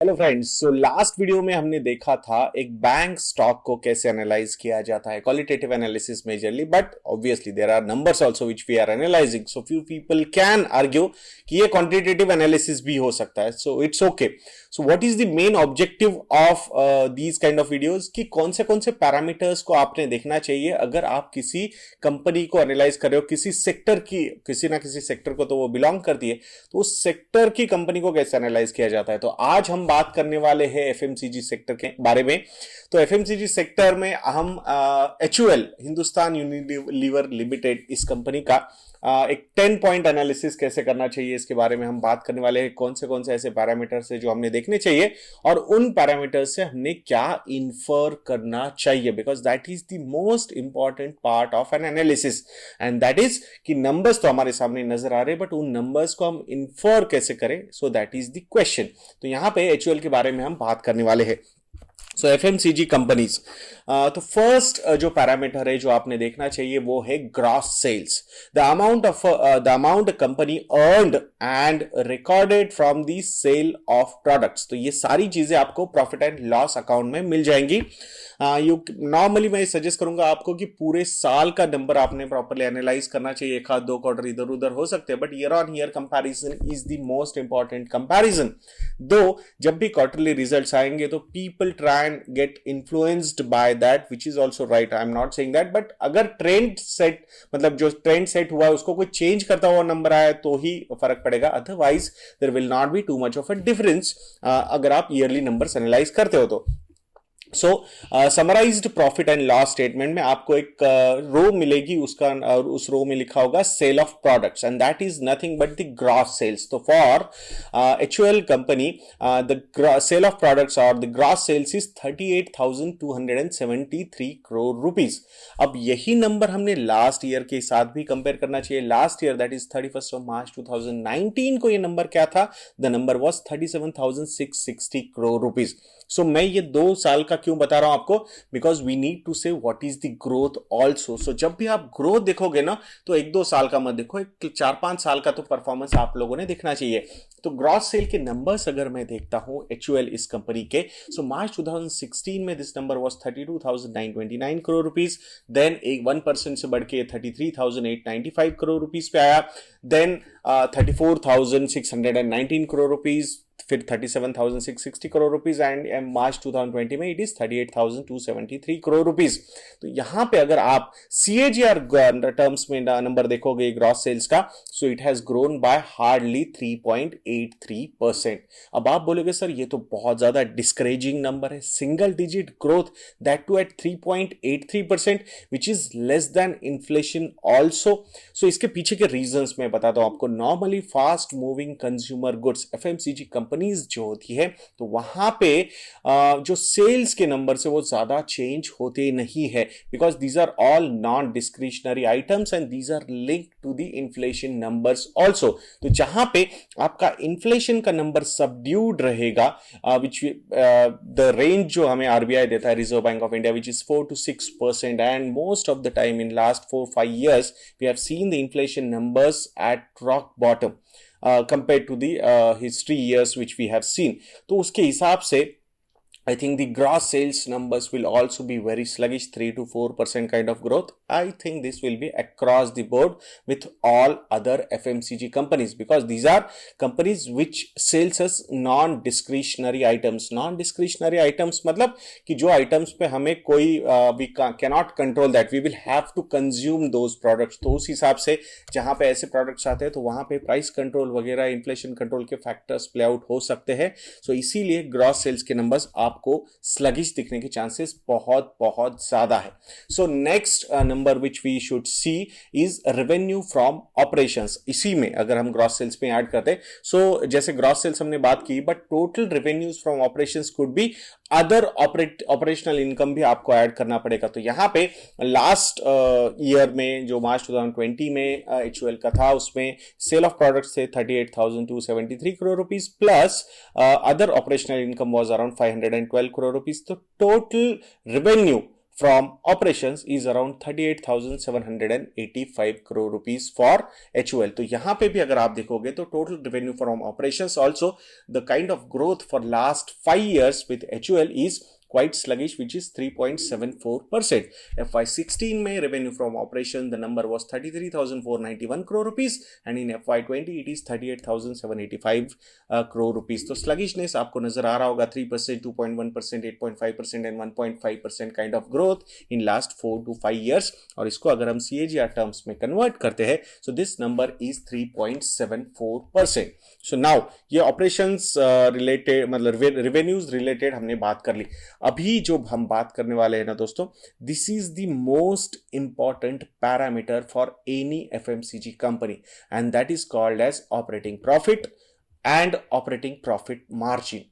Hello friends, so last video में हमने देखा था एक बैंक स्टॉक को कैसे एनालाइज किया जाता है, qualitative analysis majorly, but obviously there are numbers also which we are analyzing, so few people can argue कि ये क्वांटिटेटिव एनालिसिस भी हो सकता है, so it's okay. So what is the main objective of these kind of videos कि कौन से parameters को आपने देखना चाहिए अगर आप किसी कंपनी को एनालाइज कर रहे हो, किसी सेक्टर की, किसी ना किसी सेक्टर को तो वो बिलोंग करती है, तो उस सेक्टर की कंपनी को कैसे एनालाइज किया जाता है। तो आज हम बात करने वाले हैं एफएमसीजी सेक्टर के बारे में। तो एफएमसीजी सेक्टर में हम एचयूएल, हिंदुस्तान यूनिलीवर लिमिटेड, इस कंपनी का एक 10 पॉइंट एनालिसिस कैसे करना चाहिए इसके बारे में हम बात करने वाले हैं। कौन से ऐसे पैरामीटर्स है जो हमने देखने चाहिए और उन पैरामीटर्स से हमने क्या इन्फर करना चाहिए, because that is the most important part of N analysis and that is कि नंबर्स तो हमारे सामने नजर आ रहे हैं, बट उन नंबर्स को हम इन्फर कैसे करें, सो दैट इज द क्वेश्चन। तो यहां पे एचयूएल के बारे में हम बात करने वाले हैं। सो एफएमसीजी कंपनीज, तो फर्स्ट जो पैरामीटर है जो आपने देखना चाहिए वो है gross sales, the amount company earned and recorded from the sale of products. तो ये सारी चीजें आपको प्रॉफिट एंड लॉस अकाउंट में मिल जाएंगी। नॉर्मली मैं सजेस्ट करूंगा आपको कि पूरे साल का नंबर आपने प्रॉपरली एनालाइज करना चाहिए। एक हाथ दो क्वार्टर इधर उधर हो सकते हैं, but year on year comparison is the most important comparison. दो जब भी क्वार्टरली रिजल्ट्स आएंगे तो people try and get influenced by that, which is also right, I am not saying that, but अगर ट्रेंड सेट, मतलब जो trend set हुआ है उसको कोई चेंज करता हुआ नंबर आया तो ही फर्क पड़ेगा, otherwise there will not be too much of a difference अगर आप ईयरली नंबर्स एनालाइज करते हो तो। So summarised profit and loss statement में आपको एक रो मिलेगी, उसका उस रो में लिखा होगा sale of products and that is nothing but the gross sales. तो for HUL company the sale of products और the gross sales is 38,273 crore rupees. अब यही नंबर हमने लास्ट ईयर के साथ भी कंपेयर करना चाहिए। Last year that is 31 March 2019 को ये नंबर क्या था? The number was 37,660 crore rupees. So मैं ये 2 साल का क्यों बता रहा हूं आपको? Because we need to say what is the growth also. So जब भी आप ग्रोथ देखोगे ना तो 1-2 साल का मत देखो, एक 4-5 साल का तो परफॉर्मेंस आप लोगों ने देखना चाहिए। तो ग्रॉस सेल के नंबर्स अगर मैं देखता हूं एचयूएल इस कंपनी के, सो मार्च 2016 में this number was 32,929 crore rupees, then एक 1% से बढ़ के 33,895 करोड़ रुपीस पे आया, देन 34,619 करोड़ रुपीस, फिर 37,660 करोड़ रुपीस एंड मार्च 2020 में इट इज 38,273 करोड़ रुपीस। तो यहां पे अगर आप सीएजीआर टर्म्स में नंबर देखोगे ग्रॉस सेल्स का, so it has grown by hardly 3.83%। अब आप बोलोगे सर ये तो बहुत ज्यादा डिस्करेजिंग नंबर है, single digit growth, that too at 3.83%, which is less than inflation also. So इसके पीछे के रीजंस मैं बताता हूं आपको। Normally fast moving consumer goods, FMCG companies जो होती है, तो वहां पे जो सेल्स के नंबर से वो ज्यादा चेंज होते नहीं है, because these are all non discretionary items and these are linked to the inflation numbers also. तो जहां पे आपका इन्फ्लेशन का नंबर सबड्यूड रहेगा, विच द रेंज जो हमें आरबीआई देता है, reserve bank of India, which is 4 to 6%, and most of the time in last 4-5 years we have seen the inflation numbers at rock bottom compared to the history years which we have seen. तो उसके हिसाब से I think the gross sales numbers will also be very sluggish, 3 to 4% kind of growth. I think this will be across the board with all other FMCG companies, because these are companies which sells us non-discretionary items. Non-discretionary items मतलब कि जो items पे हमें कोई we cannot control that, we will have to consume those products. तो उस हिसाब से जहाँ पे ऐसे products आते हैं तो वहाँ पे price control वगैरह inflation control के factors play out हो सकते हैं। So इसीलिए gross sales के numbers आपको स्लगिश दिखने के चांसेस बहुत बहुत ज्यादा है। So next number which we should see is revenue from operations. इसी में अगर हम ग्रॉस सेल्स पे ऐड करते हैं, सो जैसे ग्रॉस सेल्स हमने बात की, but total revenues from operations could be other operational income भी आपको ऐड करना पड़ेगा। तो यहां पे लास्ट ईयर में जो मार्च 2020 में एचयूएल का था, उसमें सेल ऑफ प्रोडक्ट्स थे 38,273 crore rupees, plus other operational income was around 512 crore rupees. तो total revenue from operations is around 38,785 crore rupees for HUL. तो यहाँ पे भी अगर आप देखोगे तो total revenue from operations also the kind of growth for last 5 years with HUL is quite sluggish, which is 3.74%. FY16 में revenue from operation the number was 33,491 crore rupees and in FY20 it is 38,785 crore rupees. तो sluggishness आपको नजर आ रहा होगा 3%, 2.1%, 8.5% and 1.5% kind of growth in last 4 to 5 years. और इसको अगर हम CAGR terms में convert करते हैं so this number is 3.74%. So now ये operations related मतलब revenues related हमने बात कर ली. अभी जो हम बात करने वाले हैं ना दोस्तों, this is the most important parameter for any FMCG company and that is called as operating profit and operating profit margin.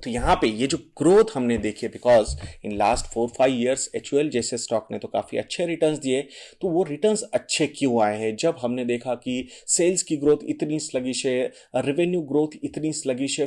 तो यहां पे ये जो ग्रोथ हमने देखी है because in last 4-5 years HUL जैसे स्टॉक ने तो काफी अच्छे रिटर्न्स दिए. तो वो रिटर्न्स अच्छे क्यों आए हैं? जब हमने देखा कि सेल्स की ग्रोथ इतनी स्लगिश है, रेवेन्यू ग्रोथ इतनी स्लगिश है,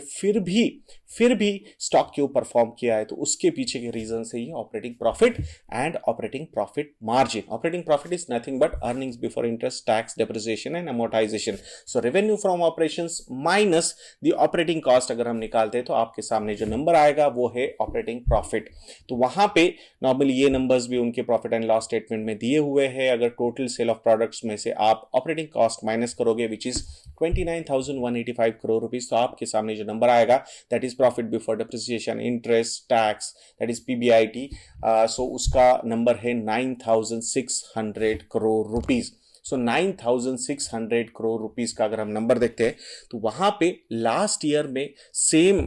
फिर भी स्टॉक क्यों परफॉर्म किया है, तो उसके पीछे के रीजन से ही operating profit and operating profit margin. Operating profit is nothing but earnings before interest, tax, depreciation and amortisation. So revenue from operations minus the operating cost अगर हम निकालते हैं तो आपके सामने जो नंबर आएगा वो है ऑपरेटिंग प्रॉफिट. तो वहां पे नॉर्मली ये नंबर्स भी उनके प्रॉफिट एंड लॉस स्टेटमेंट में दिए हुए हैं. अगर टोटल सेल ऑफ प्रोडक्ट्स में से आप ऑपरेटिंग कॉस्ट माइनस करोगे विच इज 29,185 करोड़ रुपीज, तो आपके सामने जो नंबर आएगा that is profit before depreciation, interest, tax, that is PBIT. सो उसका नंबर है 9,600 करोड़ रुपीज. सो 9,600 करोड़ रुपीस का अगर हम नंबर देखते हैं तो वहां पे लास्ट ईयर में सेम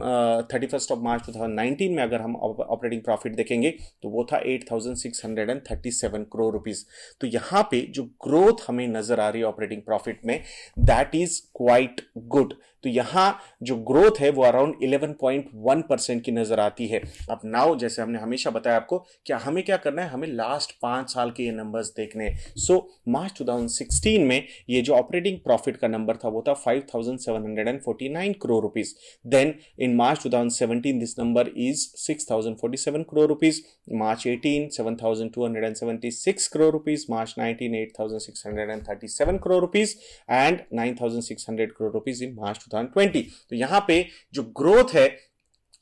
31 मार्च 2019 में अगर हम ऑपरेटिंग प्रॉफिट देखेंगे तो वो था 8,637 करोड़ रुपीस. तो यहां पे जो ग्रोथ हमें नजर आ रही है ऑपरेटिंग प्रॉफिट में दैट इज क्वाइट गुड. तो यहां जो ग्रोथ है वो अराउंड 11.1% की नजर आती है. अब नाउ जैसे हमने हमेशा बताया आपको क्या हमें क्या करना है, हमें लास्ट 5 साल के ये नंबर्स देखने हैं. सो मार्च 2016 में ये जो ऑपरेटिंग प्रॉफिट का नंबर था वो था 5,749 crore rupees. Then in March 2017 this number is 6,047 crore rupees. March 18 7,276 crore rupees. March 19 8,637 crore rupees and 9,600 crore rupees in March 2020. तो यहां पे जो ग्रोथ है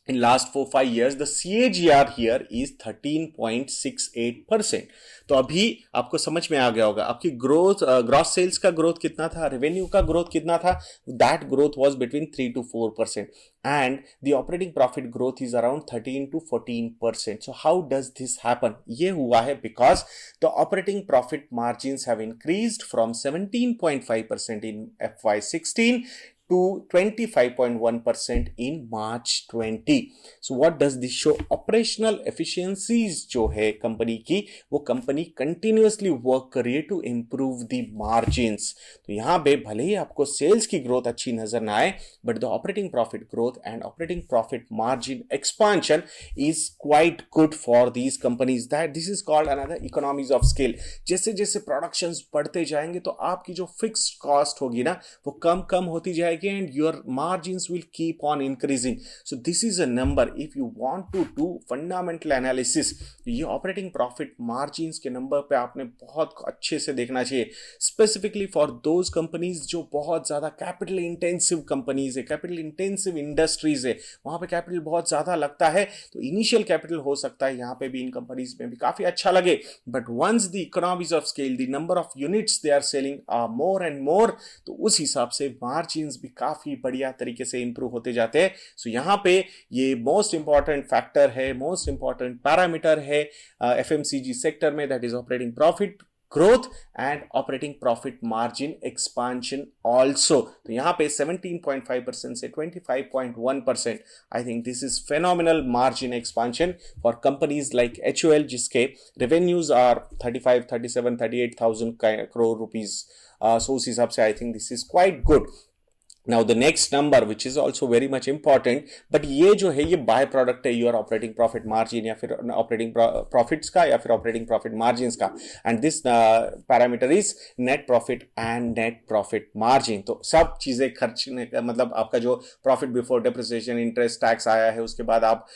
in last 4-5 years the CAGR here is 13.68%. तो अभी आपको समझ में आ गया होगा आपकी ग्रोथ, ग्रॉस सेल्स का ग्रोथ कितना था, रेवेन्यू का ग्रोथ कितना था. That growth was between 3 to 4% and the operating profit growth is around 13 to 14%. So how does this happen? ये हुआ है because the operating profit margins have increased from 17.5% in FY16 to 25.1% in March 20. So what does this show? Operational efficiencies जो है company की वो company continuously work कर रही है to improve the margins. तो यहाँ पे भले ही आपको सेल्स की ग्रोथ अच्छी नजर ना आए but the operating profit growth and operating profit margin expansion is quite good for these companies. That this is called another economies of scale. जैसे जैसे प्रोडक्शंस बढ़ते जाएंगे तो आपकी जो फिक्स्ड कॉस्ट होगी ना वो कम होती जाएगी and your margins will keep on increasing. So this is a number if you want to do fundamental analysis. ये ऑपरेटिंग प्रॉफिट मार्जिन्स के नंबर पे आपने बहुत अच्छे से देखना चाहिए स्पेसिफिकली फॉर दोज कंपनीज जो बहुत ज्यादा कैपिटल इंटेंसिव कंपनीज है, कैपिटल इंटेंसिव इंडस्ट्रीज है, वहां पे कैपिटल बहुत ज्यादा लगता है. तो इनिशियल कैपिटल हो सकता है यहाँ पे भी इन कंपनीज में भी काफी अच्छा लगे but once the economies of scale the number of units they are selling are more and more तो उस हिसाब से मार्जिन्स भी काफी बढ़िया तरीके से इंप्रूव होते जाते हैं. सो यहां पे ये मोस्ट इंपॉर्टेंट फैक्टर है, मोस्ट इंपॉर्टेंट पैरामीटर है FMCG सेक्टर में that is operating profit growth and operating profit margin expansion also. तो यहाँ पे 17.5% से 25.1%. I think this is phenomenal margin expansion for companies like HUL जिसके revenues are 35, 37, 38,000 crore rupees. So उस हिसाब से I think this is quite good. Now the next number which is also very much important, but ये जो है ये by product है your operating profit margin या फिर ऑपरेटिंग प्रॉफिट्स का या फिर ऑपरेटिंग प्रॉफिट मार्जिन का, and this parameter is net profit and net profit margin. तो सब चीजें खर्चने का मतलब आपका जो profit before depreciation interest tax आया है, उसके बाद आप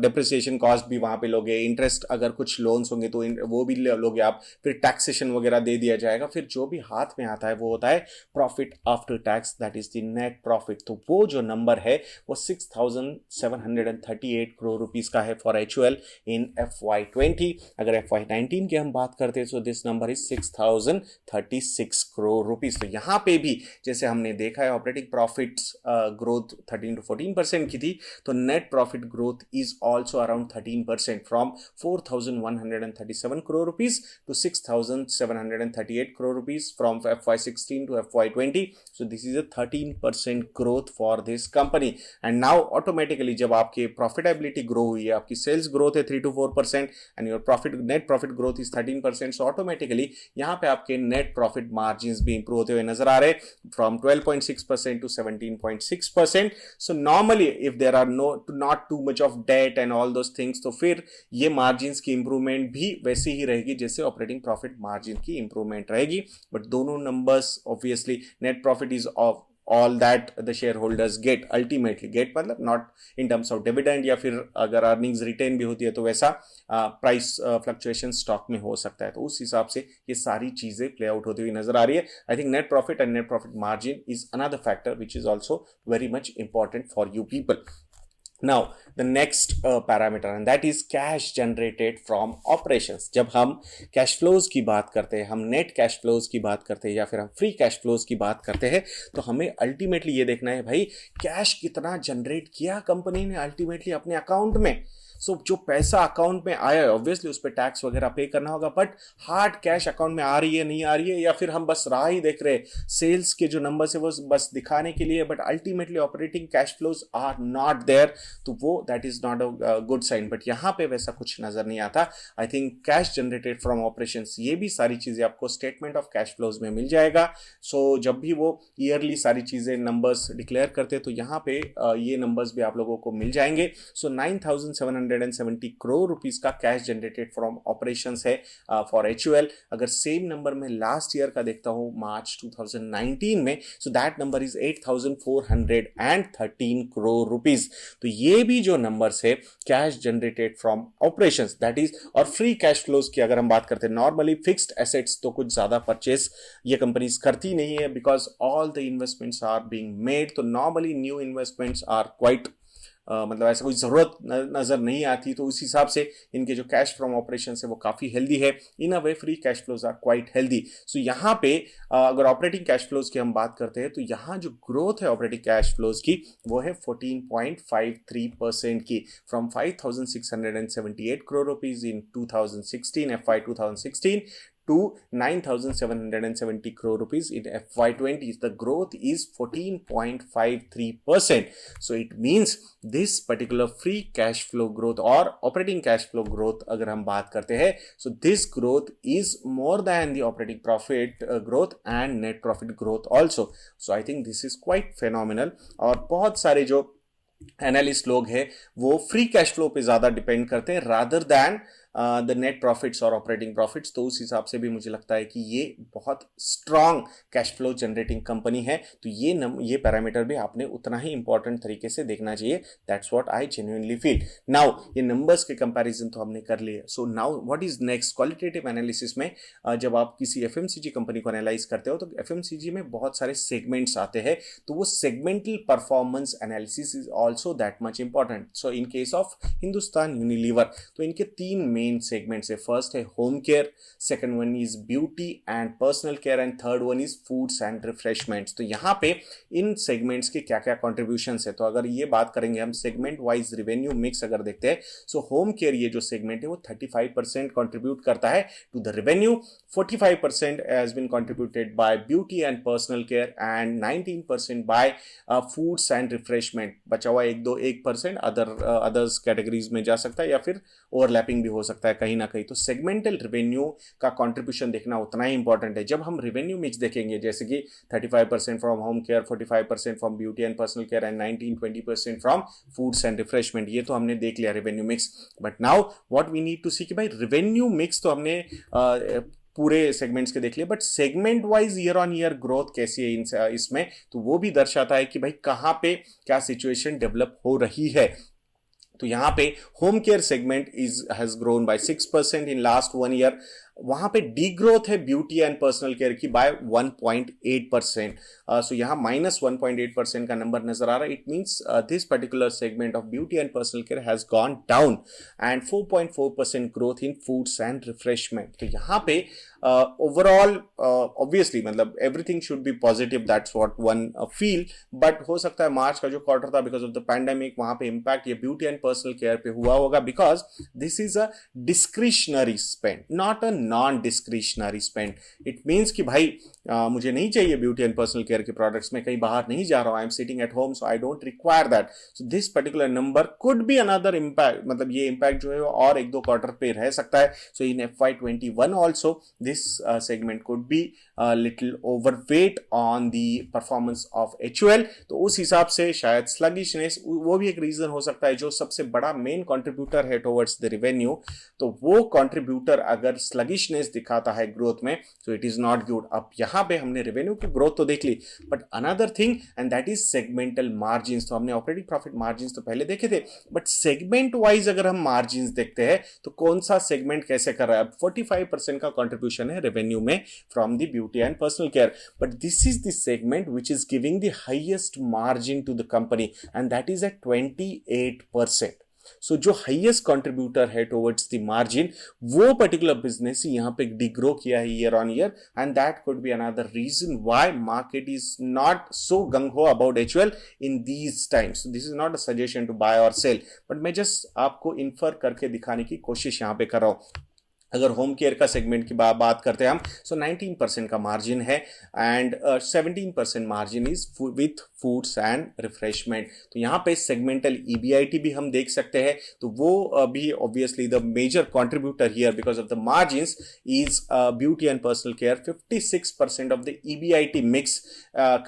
डिप्रिसिएशन कॉस्ट भी वहां पे लोगे, इंटरेस्ट अगर कुछ लोन्स होंगे तो वो भी लोगे आप, फिर टैक्सेशन वगैरह दे दिया जाएगा, फिर जो भी हाथ में आता है वो होता है profit after tax, that is the net profit. तो वो जो नंबर है वो 6,738 करोड़ रुपीस का है फॉर HUL इन FY20। अगर FY19 की हम बात करते हैं तो this number is 6,036 crore rupees. तो यहां पे भी जैसे हमने देखा है ऑपरेटिंग प्रॉफिट ग्रोथ 13 to 14% की थी, तो net profit growth is also around 13% from 4,137 crore rupees to 6,738 crore rupees from FY16 to FY20. So this is a 13% growth for this company. And now automatically जब आपकी profitability grow हुई है, आपकी sales growth है 3 to 4% and your net profit growth is 13%, so automatically यहाँ पे आपके net profit margins भी improve होते हुए नजर आ रहे from 12.6% to 17.6%. So normally if there are not too much of debt and all those things, तो फिर ये margins की improvement भी वैसी ही रहेगी जैसे ऑपरेटिंग प्रॉफिट मार्जिन की इंप्रूवमेंट रहेगी। बट दोनों numbers obviously net profit is of all that the share holders get, ultimately get मतलब not in terms of dividend या फिर अगर अर्निंग्स रिटेन भी होती है तो वैसा प्राइस फ्लक्चुएशन स्टॉक में हो सकता है। तो उस हिसाब से ये सारी चीजें प्ले आउट होती हुई नजर आ रही है। I think net profit and net profit margin is another factor which is also very much important for you people. Now the next parameter and that is cash generated from operations। जब हम cash flows की बात करते हैं, हम net cash flows की बात करते हैं या फिर हम फ्री कैश फ्लोज की बात करते हैं, तो हमें अल्टीमेटली ये देखना है भाई कैश कितना जनरेट किया कंपनी ने अल्टीमेटली अपने अकाउंट में। सो जो पैसा अकाउंट में आया है ऑब्वियसली उस पर टैक्स वगैरह पे करना होगा, बट हार्ड कैश अकाउंट में आ रही है नहीं आ रही है, या फिर हम बस राह ही देख रहे हैं सेल्स के जो नंबर्स है वो बस दिखाने के लिए, but ultimately operating cash flows are not there, तो वो that is not a good sign. But यहाँ पे वैसा कुछ नजर नहीं आता। I think cash generated from operations, ये भी सारी चीजें आपको स्टेटमेंट ऑफ कैश फ्लोज में मिल जाएगा। सो जब भी वो ईयरली सारी चीजें नंबर्स डिक्लेयर करते हैं तो यहाँ पे ये नंबर्स भी आप लोगों को मिल जाएंगे। सो 9,770 करोड़ रुपीस का कैश जनरेटेड फ्रॉम ऑपरेशंस है फॉर HUL। अगर सेम नंबर में लास्ट ईयर का देखता हूं मार्च 2019 में, so that number is 8,413 crore rupees. तो ये भी जो नंबर्स है cash generated from operations that is, और फ्री कैश फ्लोज की अगर हम बात करते हैं, नॉर्मली फिक्स्ड एसेट्स तो कुछ ज्यादा परचेस ये कंपनीज करती नहीं है because all the investments are being made. तो normally new investments are quite मतलब ऐसा कोई ज़रूरत नज़र नहीं आती, तो उस हिसाब से इनके जो कैश फ्रॉम ऑपरेशन है वो काफ़ी हेल्दी है। In a way free cash flows are quite healthy. So यहाँ पे अगर ऑपरेटिंग कैश फ्लोज की हम बात करते हैं तो यहाँ जो ग्रोथ है ऑपरेटिंग कैश फ्लोज की वो है 14.53% की, from 5,678 crore rupees in 2016 FY2016 to 9,770 crore rupees in FY20. The growth is 14.53%. So it means this particular free cash flow growth or operating cash flow growth अगर हम बात करते हैं, so this growth is more than the operating profit growth and net profit growth also. So I think this is quite phenomenal। और बहुत सारे जो analyst लोग हैं वो फ्री कैश फ्लो पे ज्यादा डिपेंड करते हैं rather than the net profits और ऑपरेटिंग प्रॉफिट्स। तो उस हिसाब से भी मुझे लगता है कि ये बहुत strong cash flow generating company है। तो ये पैरामीटर भी आपने उतना ही इंपॉर्टेंट तरीके से देखना चाहिए। That's what I genuinely feel. Now ये नंबर्स के कंपैरिजन तो हमने कर लिए। So now what is next? Qualitative analysis में जब आप किसी एफएमसीजी कंपनी को एनालाइज करते हो तो एफएमसीजी में बहुत सारे सेगमेंट्स आते हैं, तो वो segmental performance analysis is also that much important. So in case of Hindustan Unilever तो इनके 3 मेन सेगमेंट्स है। फर्स्ट है home care, second one is beauty and personal care and third one is foods and refreshments. तो यहाँ पे इन segments के क्या क्या कॉन्ट्रीब्यूशंस है, तो अगर ये बात करेंगे हम सेगमेंट वाइज रिवेन्यू मिक्स अगर देखते हैं, सो होम केयर ये जो सेगमेंट है वो 35% कॉन्ट्रीब्यूट करता है to the revenue, 45% has been contributed by beauty and personal care and 19% by foods and refreshment. बचा हुआ 1% अदर्स कैटेगरीज में जा सकता है या फिर ओवरलैपिंग भी हो सकता है कहीं ना कहीं। तो सेगमेंटल रेवेन्यू का कंट्रीब्यूशन देखना उतना ही इंपॉर्टेंट है। जब हम रेवेन्यू मिक्स देखेंगे, जैसे कि 35% from home care, 45% from beauty and personal care and 19-20% from foods and refreshment, ये तो हमने देख लिया revenue mix. But now what we need to see कि भाई रेवेन्यू मिक्स तो हमने पूरे सेगमेंट्स के देख लिए, but segment wise year on year growth कैसी है इसमें, तो वो भी दर्शाता है कि भाई कहां पे क्या सिचुएशन डेवलप हो रही है। तो यहां पे home care segment has grown bye 6% in last 1 year. वहां पे डी ग्रोथ है ब्यूटी एंड पर्सनल केयर की बाय 1.8%। सो यहां -1.8% का नंबर नजर आ रहा है। It means this particular segment of beauty and personal care has gone down and 4.4% growth in foods and refreshment. तो यहां पे ओवरऑल ऑब्वियसली मतलब everything should be positive, that's what one feel. But हो सकता है मार्च का जो क्वार्टर था बिकॉज ऑफ द पैंडेमिक, वहां पे इंपैक्ट ये ब्यूटी एंड पर्सनल केयर पे हुआ होगा, because this is a discretionary spend, not a non discretionary spend. It means कि भाई मुझे नहीं चाहिए ब्यूटी एंड पर्सनल केयर के प्रोडक्ट्स, में कहीं बाहर नहीं जा रहा हूं, I am sitting at home, so I don't require that. So this particular number could be another impact, मतलब ये इंपैक्ट जो है और एक दो क्वार्टर पे रह सकता है। सो इन FY21 also this segment could be a little overweight on the performance of HUL। तो उस हिसाब से शायद sluggishness वो भी एक रीजन हो सकता है। जो सबसे बड़ा मेन कंट्रीब्यूटर है टुवर्ड्स द रेवेन्यू, तो वो कंट्रीब्यूटर अगर sluggishness दिखाता है ग्रोथ में, so it is not good। अब यहां पे हमने रेवेन्यू की ग्रोथ तो देख ली, but another thing and that is segmental margins. तो हमने ऑपरेटिंग प्रॉफिट मार्जिन्स तो पहले देखे थे, बट सेगमेंट वाइज अगर हम मार्जिन्स देखते हैं तो कौन सा सेगमेंट कैसे कर रहा है। अब 45% का कंट्रीब्यूशन है रेवेन्यू में from the beauty and personal care, but this is the segment which is giving the highest margin to the company and that is at 28%। So जो हाईएस्ट कंट्रीब्यूटर है टुवर्ड्स द मार्जिन, वो particular business यहां पे degrow किया है year on year, and that could be another reason why market is not so gung ho about HUL in these times. This is not a suggestion to bye और cell, but मैं just आपको infer करके दिखाने की कोशिश यहां पे कर रहा हूं। अगर होम केयर का सेगमेंट की बात करते हैं हम, सो 19% का मार्जिन है and 17% margin is with foods and refreshment. तो यहाँ पे सेगमेंटल EBIT भी हम देख सकते हैं, तो वो भी obviously the major contributor here because of the margins is beauty and personal care. 56% of the EBIT mix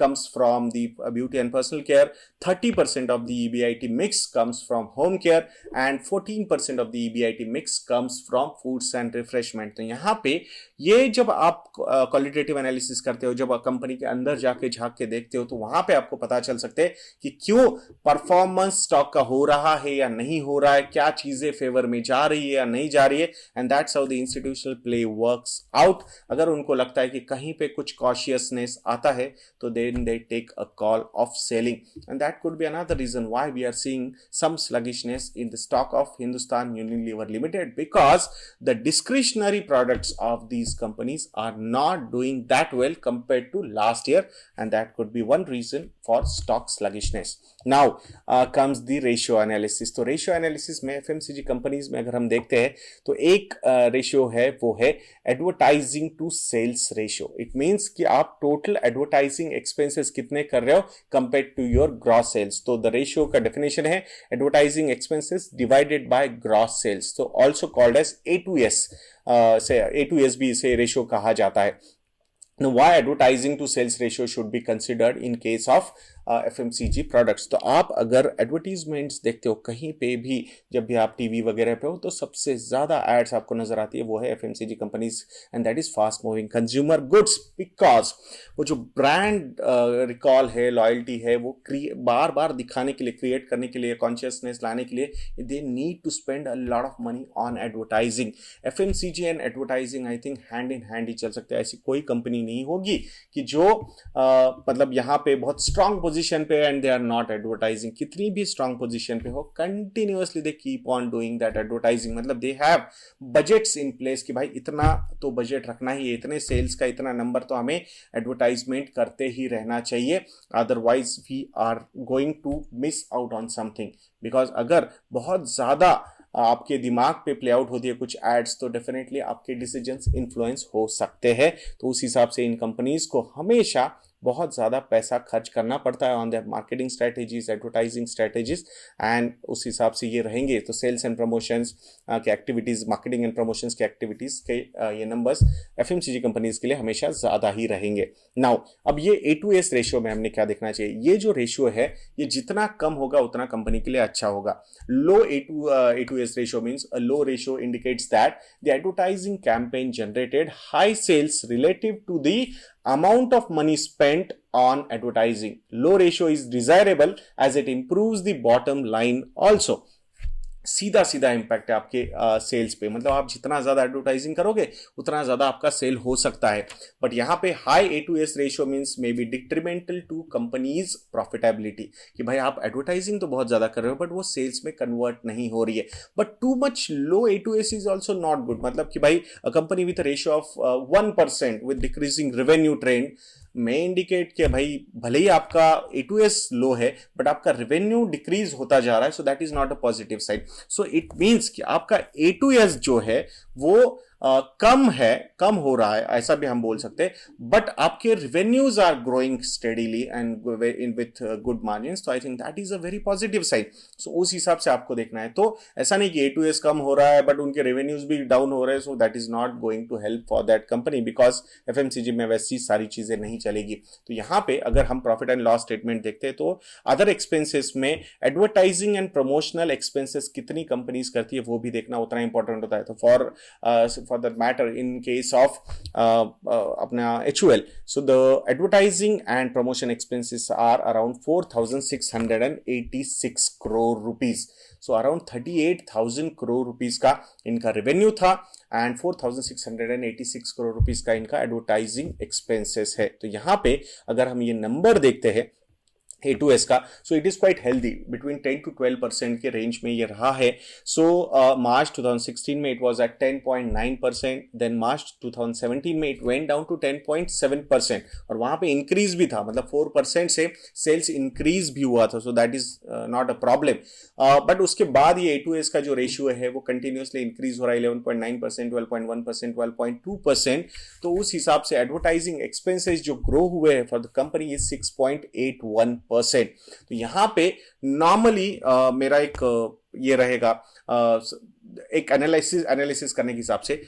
comes from the beauty and personal care, 30% of the EBIT mix comes from home care and 14% of the EBIT mix comes from foods and refreshment। तो यहाँ पे ये जब आप qualitative analysis करते हो, जब company के अंदर जाके झांक के देखते हो, तो वहां पे आपको पता चल सकते हैं कि क्यों परफॉर्मेंस स्टॉक का हो रहा है या नहीं हो रहा है, क्या चीजें फेवर में जा रही है या नहीं जा रही है, and that's how the institutional play works out. अगर उनको लगता है कि कहीं पे कुछ कॉशियसनेस आता है, तो then they take a call of selling, and that could be another reason why we are seeing some sluggishness in the stock of Hindustan Unilever Limited, because the discretionary products of these companies are not doing that well compared to last year, and that could be one reason for stock sluggishness। Now comes the ratio analysis। तो ratio analysis में FMCG companies में अगर हम देखते हैं तो एक ratio है, वो है advertising to sales ratio. It means कि आप टोटल एडवर्टाइजिंग एक्सपेंसेस कितने कर रहे हो compare to your gross sales. तो द रेशियो का डेफिनेशन है advertising expenses divided by gross sales, तो also called as A2S। A2S भी इसे रेशियो कहा जाता है। Now, why advertising to sales ratio should be considered in case of FMCG products? तो आप अगर एडवर्टीजमेंट्स देखते हो कहीं पे भी, जब भी आप टीवी वगैरह पे हो, तो सबसे ज्यादा एड्स आपको नजर आती है वो है FMCG companies, and that is fast moving consumer goods, because वो जो ब्रांड रिकॉल है, लॉयल्टी है, वो बार बार दिखाने के लिए, क्रिएट करने के लिए, कॉन्शियसनेस लाने के लिए, they need to spend a lot of money on advertising. FMCG and advertising I think hand in hand ही चल सकते हैं। ऐसी कोई कंपनी नहीं होगी कि जो मतलब यहाँ पे बहुत स्ट्रांग पोजीशन पे and they are not advertising. कितनी भी स्ट्रांग पोजीशन पे हो, continuously they keep on doing that advertising. मतलब they have budgets in place कि भाई इतना तो बजट रखना ही है, इतने सेल्स का इतना नंबर तो हमें एडवर्टाइजमेंट करते ही रहना चाहिए, otherwise we are going to miss out on something. Because अगर बहुत ज्यादा आपके दिमाग पे प्ले आउट होती है कुछ एड्स, तो डेफिनेटली आपके डिसीजंस इन्फ्लुएंस हो सकते हैं। तो उस हिसाब से इन कंपनीज को हमेशा बहुत ज़्यादा पैसा खर्च करना पड़ता है on their marketing strategies, advertising strategies, and उस हिसाब से ये रहेंगे तो सेल्स एंड प्रमोशंस के एक्टिविटीज़, मार्केटिंग एंड प्रमोशंस के एक्टिविटीज़ के ये नंबर्स एफएमसीजी कंपनीज के लिए हमेशा ज़्यादा ही रहेंगे। नाउ अब ये A2S रेशियो में हमने क्या देखना चाहिए, ये जो रेशियो है ये जितना कम होगा उतना कंपनी के लिए अच्छा होगा। Low A2S ratio means a low ratio indicates that the advertising campaign generated high sales relative to the amount of money spent on advertising. Low ratio is desirable as it improves the bottom line also. सीधा सीधा impact है आपके sales पे, मतलब आप जितना ज्यादा advertising करोगे उतना ज्यादा आपका सेल हो सकता है। बट यहाँ पे high A2S ratio means may be detrimental to companies profitability, कि भाई आप एडवर्टाइजिंग तो बहुत ज्यादा कर रहे हो बट वो सेल्स में कन्वर्ट नहीं हो रही है। But too much low A2S is also not good, मतलब कि भाई company with ratio of 1% with decreasing revenue trend में इंडिकेट कि भाई भले ही आपका A2S लो है बट आपका रेवेन्यू डिक्रीज होता जा रहा है, so that is not a positive side. So it means कि आपका A2S जो है वो कम हो रहा है, ऐसा भी हम बोल सकते हैं, बट आपके revenues are growing steadily and in with good margins, तो I think that is a very positive side. So उस हिसाब से आपको देखना है। तो ऐसा नहीं कि A2S कम हो रहा है बट उनके रेवेन्यूज भी डाउन हो रहे हैं, so that is not going to help for that company, because FMCG में वैसी सारी चीजें नहीं चलेगी। तो यहाँ पे अगर हम प्रॉफिट एंड लॉस स्टेटमेंट देखते हैं तो अदर एक्सपेंसेस में एडवर्टाइजिंग एंड प्रमोशनल एक्सपेंसेस कितनी कंपनीज करती है वो भी देखना उतना इंपॉर्टेंट होता है। तो for that matter in case of अपना HUL, so the advertising and promotion expenses are around 4,686 crore rupees, so around 38,000 crore rupees का इनका रेवेन्यू था एंड 4,686 करोड़ रुपीस का इनका एडवर्टाइजिंग एक्सपेंसेस है। तो यहाँ पे अगर हम ये नंबर देखते हैं A2S का, so it is quite healthy, between 10 to 12% के रेंज में ये रहा है। सो मार्च 2016 में it was at 10.9%, then March 2017 में इट वेंट डाउन टू 10.7%, और वहां पे इंक्रीज भी था, मतलब 4% से सेल्स इंक्रीज भी हुआ था, सो that is not a problem. But उसके बाद ये A2S का जो रेशियो है वो कंटिन्यूसली इंक्रीज हो रहा है, 11.9%, 12.1%, 12.2%। तो उस हिसाब से एडवर्टाइजिंग एक्सपेंसेस जो ग्रो हुए हैं फॉर द कंपनी इज 6.81%। तो यहां पे नॉर्मली मेरा एक ये रहेगा एक एनालिसिस करने के हिसाब से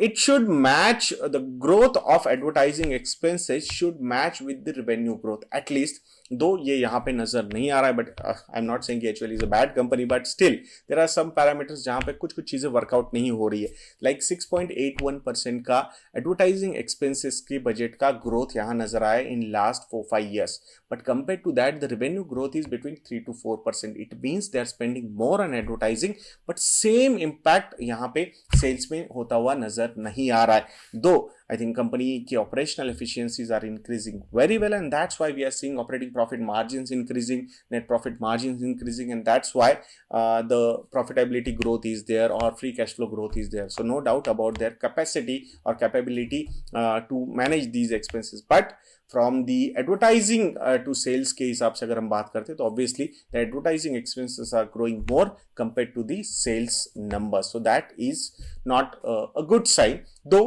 it should match the growth of advertising expenses should match with the revenue growth at least, दो ये यहाँ पे नजर नहीं आ रहा है, but I am not saying कि HUL is a bad company, but still there are some parameters जहाँ पे कुछ चीजें वर्कआउट नहीं हो रही है। लाइक 6.81% का एडवर्टाइजिंग एक्सपेंसेस के बजट का ग्रोथ यहाँ नजर आया in last 4-5 years, but compare to that the revenue growth is between 3 to 4%। It means they are spending more on advertising but same impact यहाँ पे सेल्स में होता हुआ नजर नहीं आ रहा है। दो I think company की operational efficiencies are increasing very well, and that's why we are seeing operating profit margins increasing, net profit margins increasing, and that's why the profitability growth is there or free cash flow growth is there. So no doubt about their capacity or capability to manage these expenses. But from the advertising to sales के हिसाब से अगर हम बात करते हैं तो obviously the advertising expenses are growing more compared to the sales numbers. So that is not a good sign. Though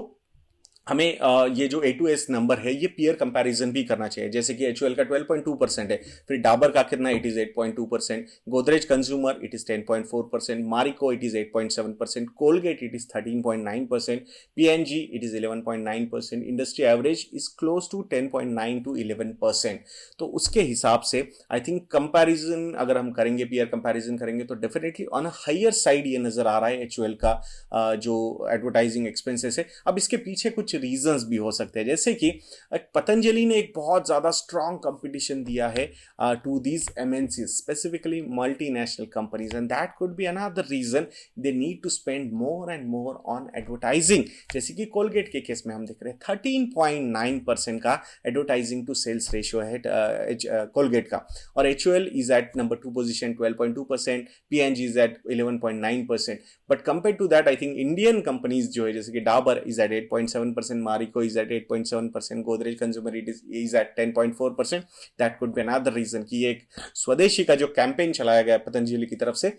हमें ये जो A2S नंबर है ये पीयर कंपैरिजन भी करना चाहिए, जैसे कि HUL का 12.2% है, फिर डाबर का कितना, it is 8.2%, Godrej consumer it is 10.4%, Marico it is 8.7%, Colgate it is 13.9%, P&G it is 11.9%, industry average is close to 10.9 to 11%। तो उसके हिसाब से आई थिंक कंपैरिजन अगर हम करेंगे, पीयर कंपैरिजन करेंगे तो definitely on a higher side ये नजर आ रहा है HUL का जो एडवर्टाइजिंग एक्सपेंसेस है। अब इसके पीछे कुछ रीजंस भी हो सकते हैं, जैसे कि पतंजलि ने एक बहुत ज्यादा स्ट्रॉन्ग कंपटीशन दिया है to these MNCs, specifically multinational companies, and that could be another reason they need to spend more and more on advertising. जैसे कि कोलगेट के केस में हम देख रहे हैं 13.9% का एडवर्टाइजिंग टू सेल्स रेशियो है कोलगेट का, और HUL is at number 2 position 12.2%, P&G is at 11.9%, but compare to that I think Indian companies जो है जैसे कि Dabur is at 8.7%, Marico is at 8.7%, Godrej Consumer is at 10.4%. That could be another reason कि ये एक स्वदेशी का जो कैंपेन चलाया गया पतंजलि की तरफ से,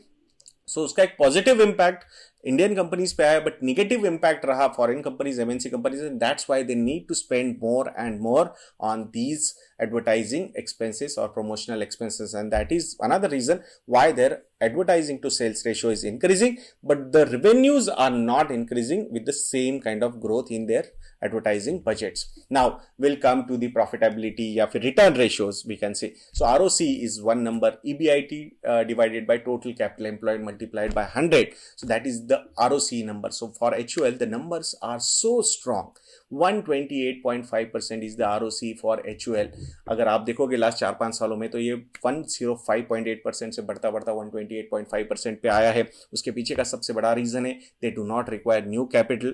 सो उसका एक पॉजिटिव इम्पैक्ट इंडियन कंपनीज पे आया बट निगेटिव इंपैक्ट रहा foreign companies, MNC companies, and that's why they need to spend more and more on these advertising expenses or promotional expenses, and that is another reason why their advertising to sales ratio is increasing, but the revenues are not increasing with the same kind of growth in their advertising budgets. Now we'll come to the profitability या फिर return ratios we can say. So ROC is one number, EBIT divided by total capital employed multiplied by 100, so that is the ROC number. So for HUL the numbers are so strong, 128.5% is the ROC for HUL. अगर आप देखोगे last 4-5 सालों में तो ये 105.8% से बढ़ता बढ़ता 128.5% पे आया है. उसके पीछे का सबसे बड़ा रीजन है they do not require new capital.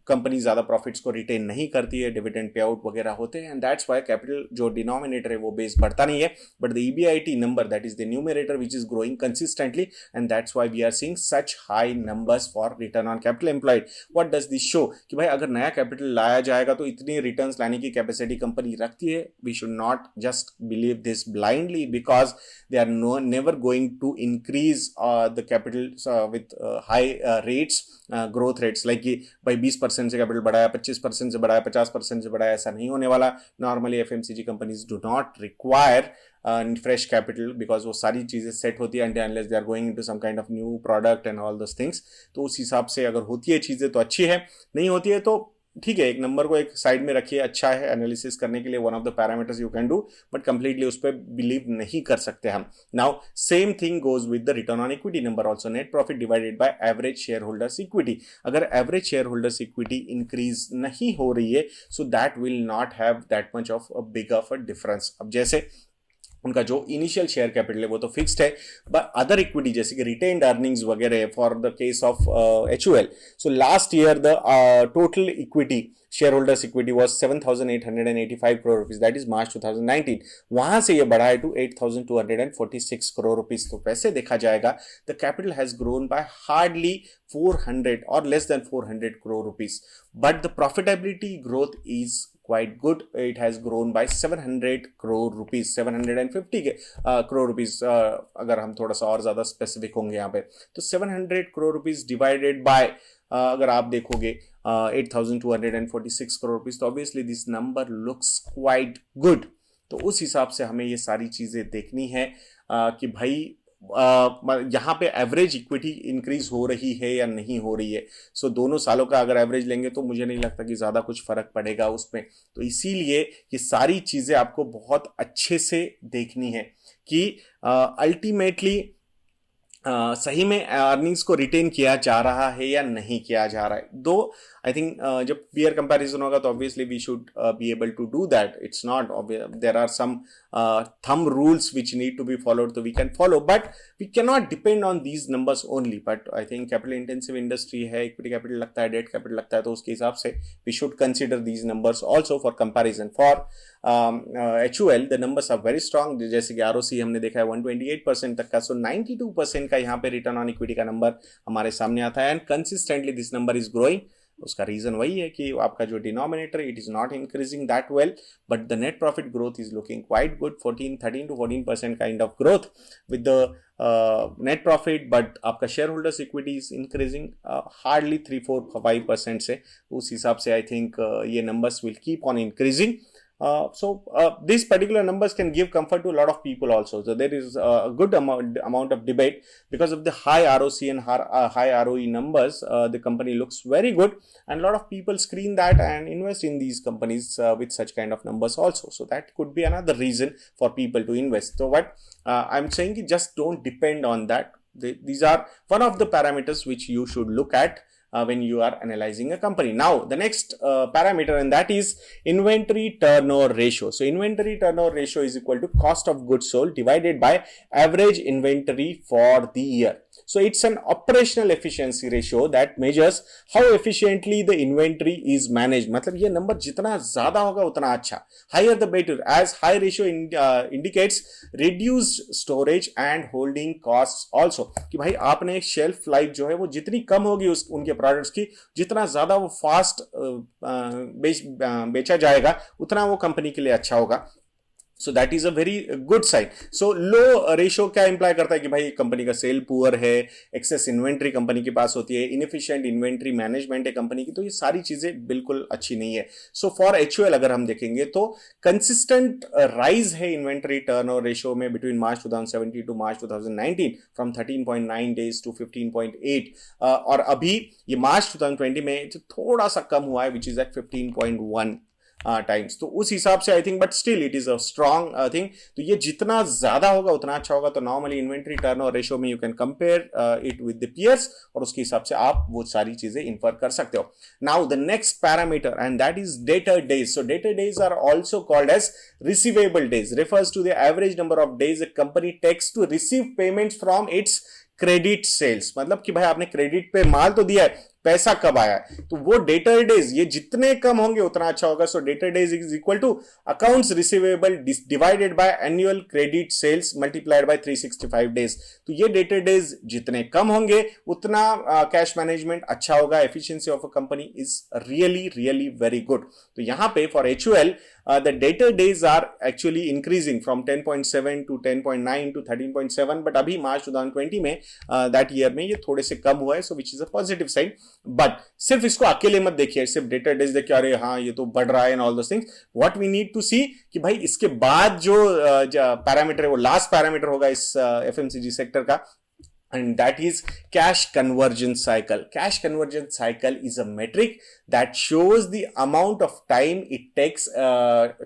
Company ज़्यादा प्रॉफिट्स को रिटेन नहीं करती है, डिविडेंड पे आउट वगैरह होते हैं, एंड दैट्स वाई कैपिटल जो डिनोमिनेटर है वो बेस बढ़ता नहीं है, but the EBIT number that is the numerator which is growing consistently, and that's why we are seeing such high numbers for return on capital employed. What does this show कि भाई अगर नया capital लाया जाएगा तो इतनी returns लाने की कैपेसिटी कंपनी रखती है. We should not just believe this blindly because they are never going to increase the capital with high rates, growth rates, like कि भाई 20% से कैपिटल बढ़ाया, 25% से बढ़ाया, 50% से बढ़ाया, ऐसा नहीं होने वाला. Normally FMCG companies do not require fresh capital because वो सारी चीज़ें सेट होती है unless they are going into some kind of new product and all those things. तो उस हिसाब से अगर होती है चीज़ें तो अच्छी है, नहीं होती है तो ठीक है, एक नंबर को एक साइड में रखिए, अच्छा है एनालिसिस करने के लिए, one of the parameters you can do, but completely उस पर बिलीव नहीं कर सकते हम. Now same thing goes with the return on equity number also, net profit divided by average shareholders equity. अगर average shareholders equity increase नहीं हो रही है so that will not have that much of a big of a difference. अब जैसे उनका जो initial share capital है वो तो फिक्स्ड है, बट अदर इक्विटी जैसे कि रिटेन्ड अर्निंग्स वगैरह for the case of HUL, so last year the total equity shareholders equity was 7,885 crore rupees, that is March 2019. वहां से ये बढ़ा है to 8,246 crore rupees. तो वैसे देखा जाएगा the capital has grown by hardly 400 or less than 400 crore rupees, but the profitability growth is quite good. It has grown by 700 crore rupees, 750 crore rupees. अगर हम थोड़ा सा और ज्यादा स्पेसिफिक होंगे यहाँ पे तो 700 crore rupees divided by अगर आप देखोगे 8,246 crore rupees, तो obviously this number looks quite good. तो उस हिसाब से हमें ये सारी चीजें देखनी है कि भाई यहाँ पे एवरेज इक्विटी इंक्रीज हो रही है या नहीं हो रही है. सो दोनों सालों का अगर एवरेज लेंगे तो मुझे नहीं लगता कि ज़्यादा कुछ फर्क पड़ेगा उसमें. तो इसीलिए ये सारी चीज़ें आपको बहुत अच्छे से देखनी है कि अल्टीमेटली सही में अर्निंग्स को रिटेन किया जा रहा है या नहीं किया जा रहा है. दो आई थिंक जब पीयर कंपैरिजन होगा तो obviously we should be able to do that. It's not there are some thumb rules which need to be followed, तो we can follow, but we can not depend on these numbers only. But I think capital intensive industry है, equity capital लगता है, debt capital लगता है, तो उसके हिसाब से we should consider these numbers also for comparison. For HUL the numbers are very strong. जैसे कि ROC हमने देखा है 128% तक का, सो 92% का यहाँ पे रिटर्न ऑन इक्विटी का नंबर हमारे सामने आता है, and consistently this number is growing. उसका रीजन वही है कि आपका जो denominator it is not increasing that well, but the net profit growth is looking quite good, 13 to 14% kind of growth with the net profit, but आपका shareholders equity is increasing hardly 3-4-5% से. उस हिसाब से I think ये numbers will keep on increasing. So these particular numbers can give comfort to a lot of people also. So there is a good amount of debate because of the high ROC and high ROE numbers. The company looks very good, and a lot of people screen that and invest in these companies with such kind of numbers also. So that could be another reason for people to invest. So what I'm saying is just don't depend on that. These are one of the parameters which you should look at when you are analyzing a company. Now the next parameter, and that is inventory turnover ratio. So inventory turnover ratio is equal to cost of goods sold divided by average inventory for the year. So it's an operational efficiency ratio that measures how efficiently the inventory is managed. मतलब ये number जितना ज्यादा होगा उतना अच्छा, higher the better, as high ratio indicates reduced storage and holding costs also. कि भाई आपने शेल्फ लाइफ जो है वो जितनी कम होगी उनके प्रोडक्ट्स की, जितना ज्यादा वो फास्ट बेचा जाएगा उतना वो कंपनी के लिए अच्छा होगा. So that is a very good sign. So low ratio क्या इंप्लाई करता है कि भाई कंपनी का सेल पुअर है, एक्सेस इन्वेंट्री कंपनी के पास होती है, इनएफिशिएंट इन्वेंट्री मैनेजमेंट है कंपनी की, तो ये सारी चीजें बिल्कुल अच्छी नहीं है. सो फॉर एचयूएल अगर हम देखेंगे तो कंसिस्टेंट राइज है इन्वेंट्री टर्नओवर रेशियो में between March 2017 to March 2019 from 13.9 days to 15.8, और अभी ये मार्च 2020 में थोड़ा सा कम हुआ है विच इज एट 15.1 टाइम्स. तो उस हिसाब से I think, but still it is a strong thing. तो ये जितना ज्यादा होगा उतना अच्छा होगा. तो नॉर्मली इन्वेंट्री टर्नओवर रेशियो में you can compare it with the peers, और उसके हिसाब से आप वो सारी चीजें इन्फर कर सकते हो. Now the next parameter and that is debtor days. So debtor days are also called as receivable days, refers to the average number of days a company takes to receive payments from its credit sales. मतलब कि भाई आपने credit पे माल तो दिया है, पैसा कब आया है, तो वो डेटर डेज ये जितने कम होंगे उतना अच्छा होगा. So debtor days is equal to accounts receivable divided by annual credit sales multiplied by 365 days. तो ये डेटर डेज जितने कम होंगे उतना कैश मैनेजमेंट अच्छा होगा. Efficiency of a company is really really very good. तो यहां पे for HUL the debtor days are actually increasing from 10.7 to 10.9 to 13.7, but अभी मार्च 2020 में that year में ये थोड़े से कम हुआ है, so which is a positive sign. But सिर्फ इसको अकेले मत देखिए, सिर्फ debtor days देखिए अरे हाँ ये तो बढ़ रहा है and all those things. What we need to see कि भाई इसके बाद जो पैरामीटर है वो लास्ट पैरामीटर होगा इस एफएमसीजी सेक्टर का, and that is cash conversion cycle. Cash conversion cycle is a metric that shows the amount of time it takes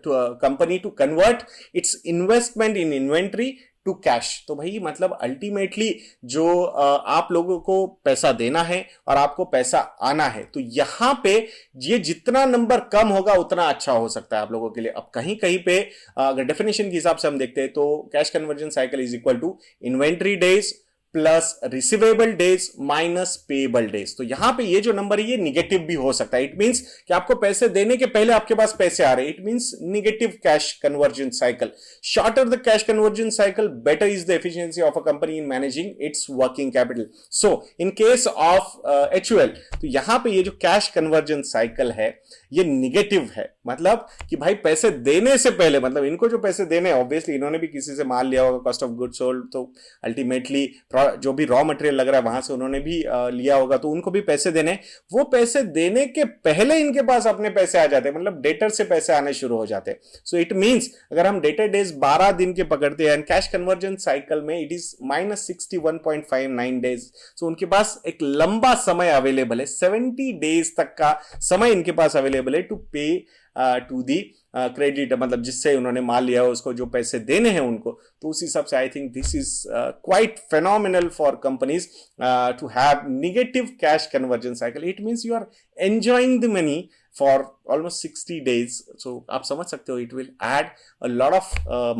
to a company to convert its investment in inventory to cash. तो भाई मतलब ultimately जो आप लोगों को पैसा देना है और आपको पैसा आना है, तो यहां पे ये जितना नंबर कम होगा उतना अच्छा हो सकता है आप लोगों के लिए. अब कहीं कहीं पे अगर डेफिनेशन के हिसाब से हम देखते हैं तो cash conversion cycle is equal to inventory days plus receivable days minus payable days. तो यहां पे ये जो नंबर है ये निगेटिव भी हो सकता है. इट मींस कि आपको पैसे देने के पहले आपके पास पैसे आ रहे हैं. It means negative cash conversion cycle. Shorter the cash conversion cycle better is the efficiency of a company in managing it's working capital. So in case of HUL तो यहां पे ये जो कैश कन्वर्जन साइकिल है ये negative है. मतलब कि भाई पैसे देने से पहले, मतलब इनको जो पैसे देने ऑब्वियसली इन्होंने भी किसी से माल लिया होगा, कॉस्ट ऑफ गुड सोल्ड, तो अल्टीमेटली जो भी रॉ मटेरियल लग रहा है वहां से उन्होंने भी लिया होगा, तो उनको भी पैसे देने. वो पैसे देने के पहले इनके पास अपने पैसे आ जाते हैं, मतलब डेटर से पैसे आने शुरू हो जाते हैं. सो इट मींस अगर हम डेटर डेज 12 दिन के पकड़ते हैं, कैश कन्वर्जन साइकिल में इट इज -61.59 डेज. सो उनके पास एक लंबा समय अवेलेबल है, 70 डेज तक का समय इनके पास अवेलेबल है टू पे टू दी क्रेडिट, मतलब जिससे उन्होंने माल लिया हो उसको जो पैसे देने हैं उनको. तो उस हिसाब से I think this is quite phenomenal for companies to have negative cash conversion cycle. It means you are enjoying the money for almost 60 days. So आप समझ सकते हो it will add a lot of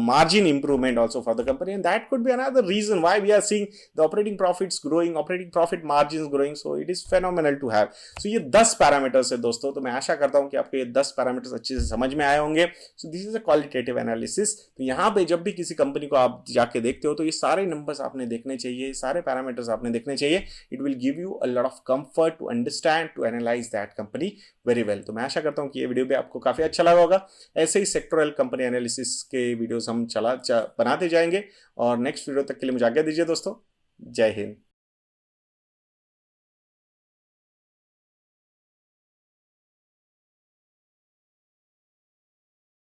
margin improvement also for the company, and that could be another reason why we are seeing the operating profits growing, operating profit margins growing. So it is phenomenal to have. So ये 10 parameters है दोस्तों. तो मैं आशा करता हूं कि आपको ये 10 पैरामीटर्स अच्छे से समझ में आए होंगे. So this is a qualitative analysis. तो यहाँ पे जब भी किसी कंपनी को आप जाके देखते हो तो ये सारे नंबर्स आपने देखने चाहिए, सारे पैरामीटर्स आपने देखने चाहिए. It will give you a lot of comfort to understand, to analyze that company very well. तो मैं आशा करता हूं कि ये वीडियो भी आपको काफी अच्छा लगा होगा. ऐसे ही सेक्टोरल कंपनी एनालिसिस के वीडियोस हम बनाते जाएंगे, और नेक्स्ट वीडियो तक के लिए मुझे आज्ञा दीजिए दोस्तों. जय हिंद.